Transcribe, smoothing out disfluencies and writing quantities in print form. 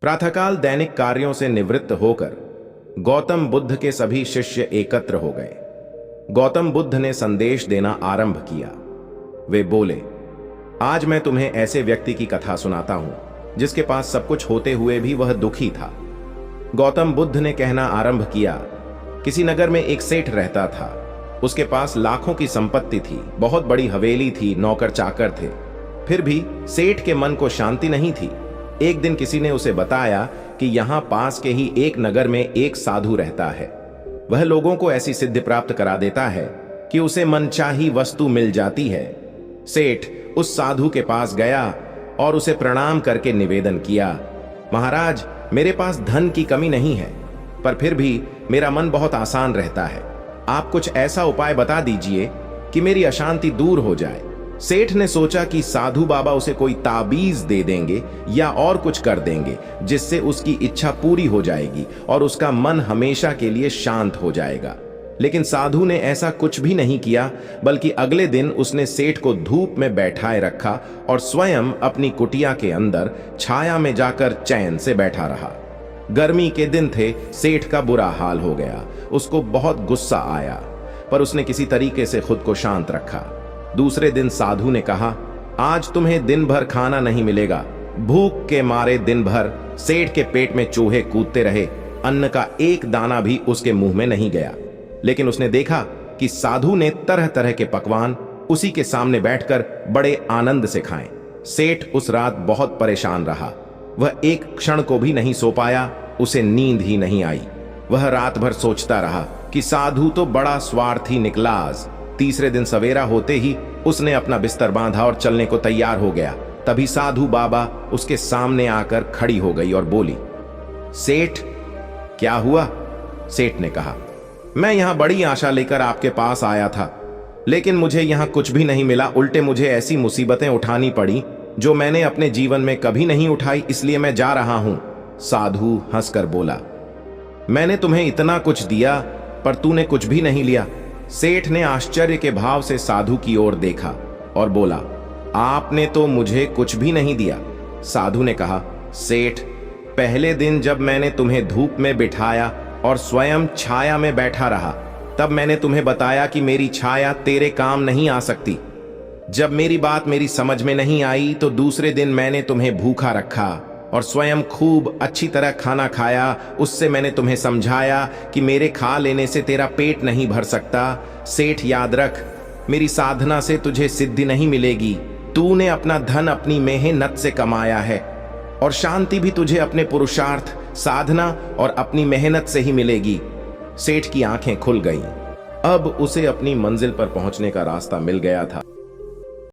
प्रातःकाल दैनिक कार्यों से निवृत्त होकर गौतम बुद्ध के सभी शिष्य एकत्र हो गए। गौतम बुद्ध ने संदेश देना आरंभ किया। वे बोले, आज मैं तुम्हें ऐसे व्यक्ति की कथा सुनाता हूं जिसके पास सब कुछ होते हुए भी वह दुखी था। गौतम बुद्ध ने कहना आरंभ किया, किसी नगर में एक सेठ रहता था। उसके पास लाखों की संपत्ति थी, बहुत बड़ी हवेली थी, नौकर चाकर थे। फिर भी सेठ के मन को शांति नहीं थी। एक दिन किसी ने उसे बताया कि यहां पास के ही एक नगर में एक साधु रहता है। वह लोगों को ऐसी सिद्धि प्राप्त करा देता है कि उसे मनचाही वस्तु मिल जाती है। सेठ उस साधु के पास गया और उसे प्रणाम करके निवेदन किया, महाराज, मेरे पास धन की कमी नहीं है, पर फिर भी मेरा मन बहुत आसान रहता है। आप कुछ ऐसा उपाय बता दीजिए कि मेरी अशांति दूर हो जाए। सेठ ने सोचा कि साधु बाबा उसे कोई ताबीज दे देंगे या और कुछ कर देंगे जिससे उसकी इच्छा पूरी हो जाएगी और उसका मन हमेशा के लिए शांत हो जाएगा। लेकिन साधु ने ऐसा कुछ भी नहीं किया, बल्कि अगले दिन उसने सेठ को धूप में बैठाए रखा और स्वयं अपनी कुटिया के अंदर छाया में जाकर चैन से बैठा रहा। गर्मी के दिन थे, सेठ का बुरा हाल हो गया। उसको बहुत गुस्सा आया, पर उसने किसी तरीके से खुद को शांत रखा। दूसरे दिन साधु ने कहा, आज तुम्हें दिन भर खाना नहीं मिलेगा। भूख के मारे दिन भर सेठ के पेट में चूहे कूदते रहे, अन्न का एक दाना भी उसके मुंह में नहीं गया। लेकिन उसने देखा कि साधु ने तरह तरह के पकवान उसी के सामने बैठकर बड़े आनंद से खाए। सेठ उस रात बहुत परेशान रहा। वह एक क्षण को भी नहीं सो पाया, उसे नींद ही नहीं आई। वह रात भर सोचता रहा कि साधु तो बड़ा स्वार्थी निकला आज। तीसरे दिन सवेरा होते ही उसने अपना बिस्तर बांधा और चलने को तैयार हो गया। तभी साधु बाबा उसके सामने आकर खड़ी हो गई और बोली, सेठ, क्या हुआ? सेठ ने कहा, मैं यहां बड़ी आशा लेकर आपके पास आया था, लेकिन मुझे यहां कुछ भी नहीं मिला। उल्टे मुझे ऐसी मुसीबतें उठानी पड़ी जो मैंने अपने जीवन में कभी नहीं उठाई, इसलिए मैं जा रहा हूं। साधु हंसकर बोला, मैंने तुम्हें इतना कुछ दिया, पर तूने कुछ भी नहीं लिया। सेठ ने आश्चर्य के भाव से साधु की ओर देखा और बोला, आपने तो मुझे कुछ भी नहीं दिया। साधु ने कहा, सेठ, पहले दिन जब मैंने तुम्हें धूप में बिठाया और स्वयं छाया में बैठा रहा, तब मैंने तुम्हें बताया कि मेरी छाया तेरे काम नहीं आ सकती। जब मेरी बात मेरी समझ में नहीं आई तो दूसरे दिन मैंने तुम्हें भूखा रखा और स्वयं खूब अच्छी तरह खाना खाया। उससे मैंने तुम्हें समझाया कि मेरे खा लेने से तेरा पेट नहीं भर सकता। सेठ, याद रख, मेरी साधना से तुझे सिद्धि नहीं मिलेगी। तूने अपना धन अपनी मेहनत से कमाया है और शांति भी तुझे अपने पुरुषार्थ, साधना और अपनी मेहनत से ही मिलेगी। सेठ की आंखें खुल गईं। अब उसे अपनी मंजिल पर पहुंचने का रास्ता मिल गया था।